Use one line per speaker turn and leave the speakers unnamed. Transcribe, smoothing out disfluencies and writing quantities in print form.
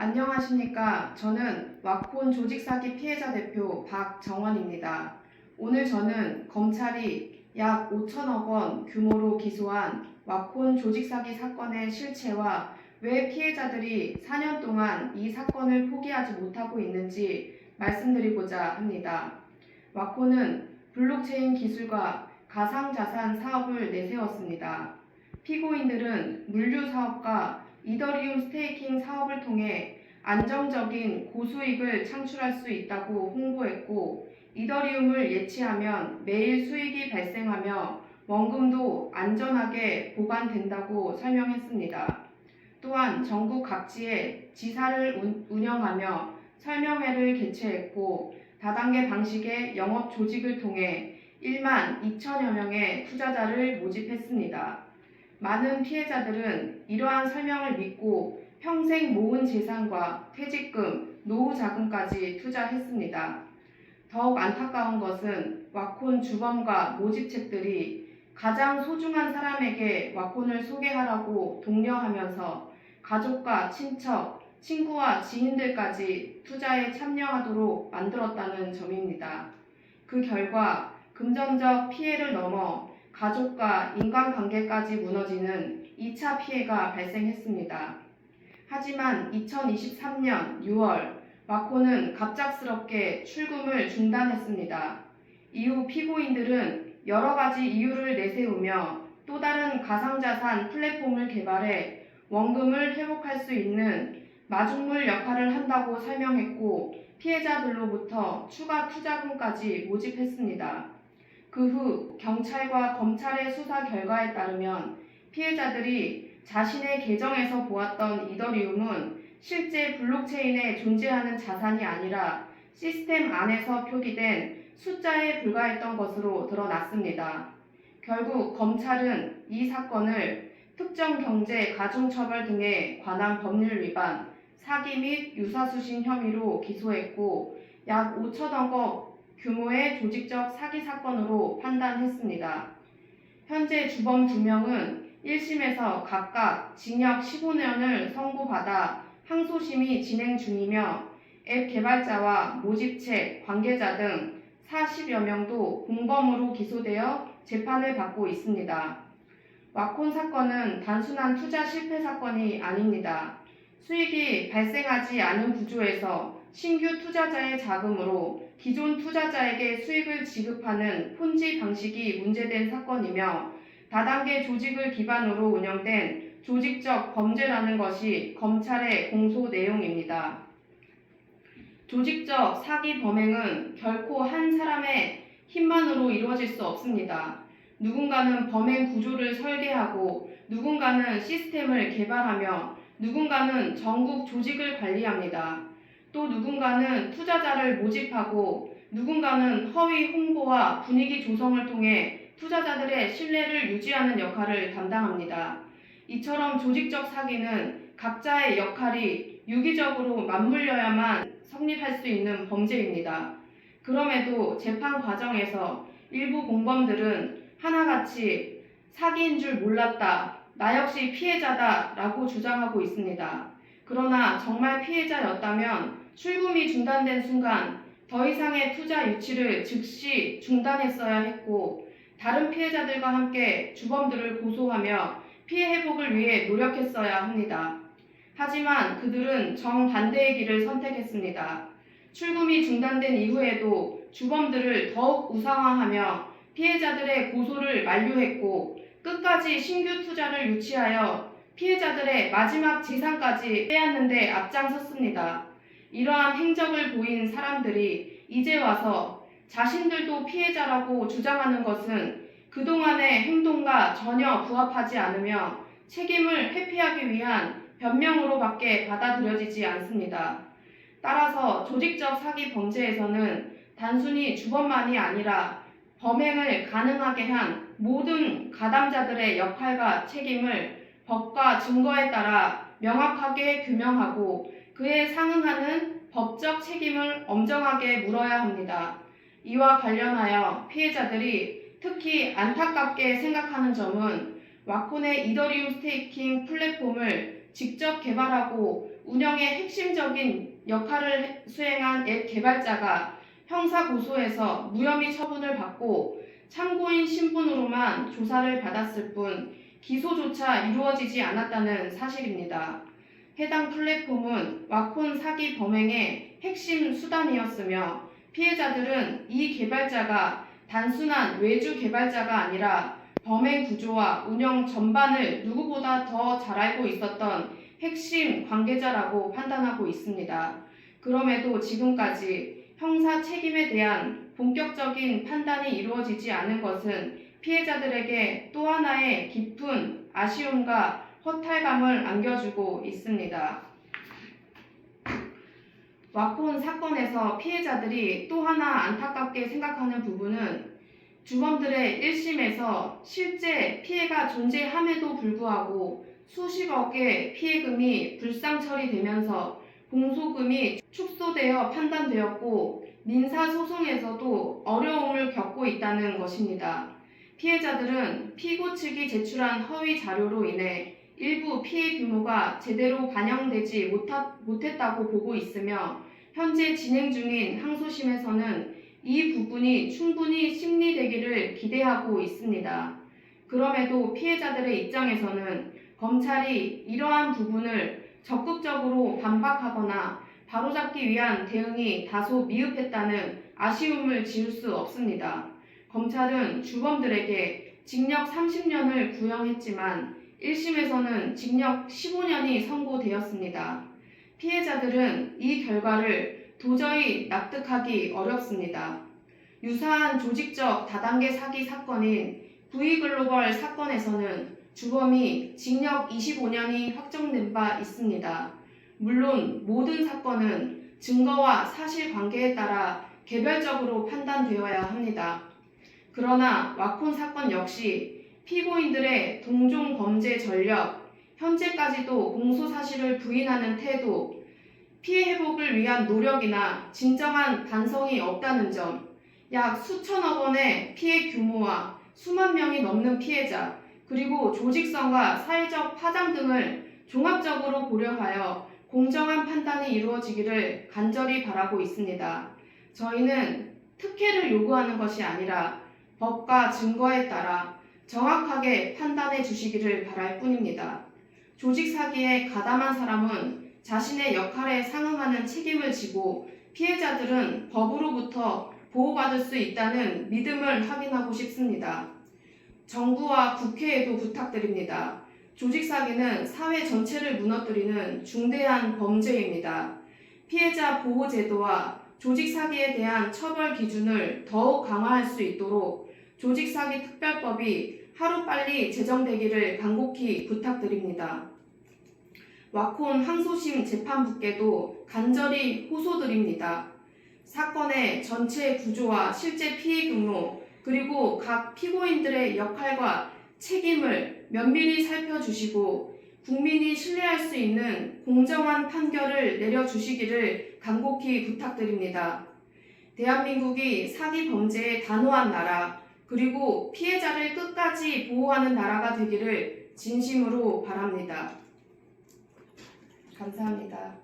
안녕하십니까. 저는 와콘 조직사기 피해자 대표 박정원입니다. 오늘 저는 검찰이 약 5천억 원 규모로 기소한 와콘 조직사기 사건의 실체와 왜 피해자들이 4년 동안 이 사건을 포기하지 못하고 있는지 말씀드리고자 합니다. 와콘은 블록체인 기술과 가상자산 사업을 내세웠습니다. 피고인들은 물류 사업과 이더리움 스테이킹 사업을 통해 안정적인 고수익을 창출할 수 있다고 홍보했고, 이더리움을 예치하면 매일 수익이 발생하며 원금도 안전하게 보관된다고 설명했습니다. 또한 전국 각지에 지사를 운영하며 설명회를 개최했고, 다단계 방식의 영업 조직을 통해 1만 2천여 명의 투자자를 모집했습니다. 많은 피해자들은 이러한 설명을 믿고 평생 모은 재산과 퇴직금, 노후 자금까지 투자했습니다. 더욱 안타까운 것은 와콘 주범과 모집책들이 가장 소중한 사람에게 와콘을 소개하라고 독려하면서 가족과 친척, 친구와 지인들까지 투자에 참여하도록 만들었다는 점입니다. 그 결과 금전적 피해를 넘어 가족과 인간관계까지 무너지는 2차 피해가 발생했습니다. 하지만 2023년 6월 와콘은 갑작스럽게 출금을 중단했습니다. 이후 피고인들은 여러 가지 이유를 내세우며 또 다른 가상자산 플랫폼을 개발해 원금을 회복할 수 있는 마중물 역할을 한다고 설명했고, 피해자들로부터 추가 투자금까지 모집했습니다. 그 후 경찰과 검찰의 수사 결과에 따르면 피해자들이 자신의 계정에서 보았던 이더리움은 실제 블록체인에 존재하는 자산이 아니라 시스템 안에서 표기된 숫자에 불과했던 것으로 드러났습니다. 결국 검찰은 이 사건을 특정경제 가중처벌 등에 관한 법률 위반, 사기 및 유사수신 혐의로 기소했고, 약 5천억 원 규모의 조직적 사기 사건으로 판단했습니다. 현재 주범 2명은 1심에서 각각 징역 15년을 선고받아 항소심이 진행 중이며, 앱 개발자와 모집책, 관계자 등 40여 명도 공범으로 기소되어 재판을 받고 있습니다. 와콘 사건은 단순한 투자 실패 사건이 아닙니다. 수익이 발생하지 않은 구조에서 신규 투자자의 자금으로 기존 투자자에게 수익을 지급하는 폰지 방식이 문제된 사건이며, 다단계 조직을 기반으로 운영된 조직적 범죄라는 것이 검찰의 공소 내용입니다. 조직적 사기 범행은 결코 한 사람의 힘만으로 이루어질 수 없습니다. 누군가는 범행 구조를 설계하고, 누군가는 시스템을 개발하며, 누군가는 전국 조직을 관리합니다. 또 누군가는 투자자를 모집하고, 누군가는 허위 홍보와 분위기 조성을 통해 투자자들의 신뢰를 유지하는 역할을 담당합니다. 이처럼 조직적 사기는 각자의 역할이 유기적으로 맞물려야만 성립할 수 있는 범죄입니다. 그럼에도 재판 과정에서 일부 공범들은 하나같이 사기인 줄 몰랐다, 나 역시 피해자다 라고 주장하고 있습니다. 그러나 정말 피해자였다면 출금이 중단된 순간 더 이상의 투자 유치를 즉시 중단했어야 했고, 다른 피해자들과 함께 주범들을 고소하며 피해 회복을 위해 노력했어야 합니다. 하지만 그들은 정반대의 길을 선택했습니다. 출금이 중단된 이후에도 주범들을 더욱 우상화하며 피해자들의 고소를 만류했고, 끝까지 신규 투자를 유치하여 피해자들의 마지막 재산까지 빼앗는 데 앞장섰습니다. 이러한 행적을 보인 사람들이 이제 와서 자신들도 피해자라고 주장하는 것은 그동안의 행동과 전혀 부합하지 않으며 책임을 회피하기 위한 변명으로밖에 받아들여지지 않습니다. 따라서 조직적 사기 범죄에서는 단순히 주범만이 아니라 범행을 가능하게 한 모든 가담자들의 역할과 책임을 법과 증거에 따라 명확하게 규명하고 그에 상응하는 법적 책임을 엄정하게 물어야 합니다. 이와 관련하여 피해자들이 특히 안타깝게 생각하는 점은 와콘의 이더리움 스테이킹 플랫폼을 직접 개발하고 운영의 핵심적인 역할을 수행한 앱 개발자가 형사고소해서 무혐의 처분을 받고 참고인 신분으로만 조사를 받았을 뿐 기소조차 이루어지지 않았다는 사실입니다. 해당 플랫폼은 와콘 사기 범행의 핵심 수단이었으며 피해자들은 이 개발자가 단순한 외주 개발자가 아니라 범행 구조와 운영 전반을 누구보다 더 잘 알고 있었던 핵심 관계자라고 판단하고 있습니다. 그럼에도 지금까지 형사 책임에 대한 본격적인 판단이 이루어지지 않은 것은 피해자들에게 또 하나의 깊은 아쉬움과 허탈감을 안겨주고 있습니다. 와콘 사건에서 피해자들이 또 하나 안타깝게 생각하는 부분은 주범들의 1심에서 실제 피해가 존재함에도 불구하고 수십억의 피해금이 불상 처리되면서 공소금이 축소되어 판단되었고 민사소송에서도 어려움을 겪고 있다는 것입니다. 피해자들은 피고 측이 제출한 허위 자료로 인해 일부 피해 규모가 제대로 반영되지 못했다고 보고 있으며 현재 진행 중인 항소심에서는 이 부분이 충분히 심리되기를 기대하고 있습니다. 그럼에도 피해자들의 입장에서는 검찰이 이러한 부분을 적극적으로 반박하거나 바로잡기 위한 대응이 다소 미흡했다는 아쉬움을 지울 수 없습니다. 검찰은 주범들에게 징역 30년을 구형했지만 1심에서는 징역 15년이 선고되었습니다. 피해자들은 이 결과를 도저히 납득하기 어렵습니다. 유사한 조직적 다단계 사기 사건인 V글로벌 사건에서는 주범이 징역 25년이 확정된 바 있습니다. 물론 모든 사건은 증거와 사실관계에 따라 개별적으로 판단되어야 합니다. 그러나 와콘 사건 역시 피고인들의 동종 범죄 전력, 현재까지도 공소 사실을 부인하는 태도, 피해 회복을 위한 노력이나 진정한 반성이 없다는 점, 약 수천억 원의 피해 규모와 수만 명이 넘는 피해자, 그리고 조직성과 사회적 파장 등을 종합적으로 고려하여 공정한 판단이 이루어지기를 간절히 바라고 있습니다. 저희는 특혜를 요구하는 것이 아니라 법과 증거에 따라 정확하게 판단해 주시기를 바랄 뿐입니다. 조직 사기에 가담한 사람은 자신의 역할에 상응하는 책임을 지고 피해자들은 법으로부터 보호받을 수 있다는 믿음을 확인하고 싶습니다. 정부와 국회에도 부탁드립니다. 조직 사기는 사회 전체를 무너뜨리는 중대한 범죄입니다. 피해자 보호 제도와 조직 사기에 대한 처벌 기준을 더욱 강화할 수 있도록 조직 사기 특별법이 하루빨리 제정되기를 간곡히 부탁드립니다. 와콘 항소심 재판부께도 간절히 호소드립니다. 사건의 전체 구조와 실제 피해 규모, 그리고 각 피고인들의 역할과 책임을 면밀히 살펴주시고 국민이 신뢰할 수 있는 공정한 판결을 내려주시기를 간곡히 부탁드립니다. 대한민국이 사기 범죄의 단호한 나라, 그리고 피해자를 끝까지 보호하는 나라가 되기를 진심으로 바랍니다. 감사합니다.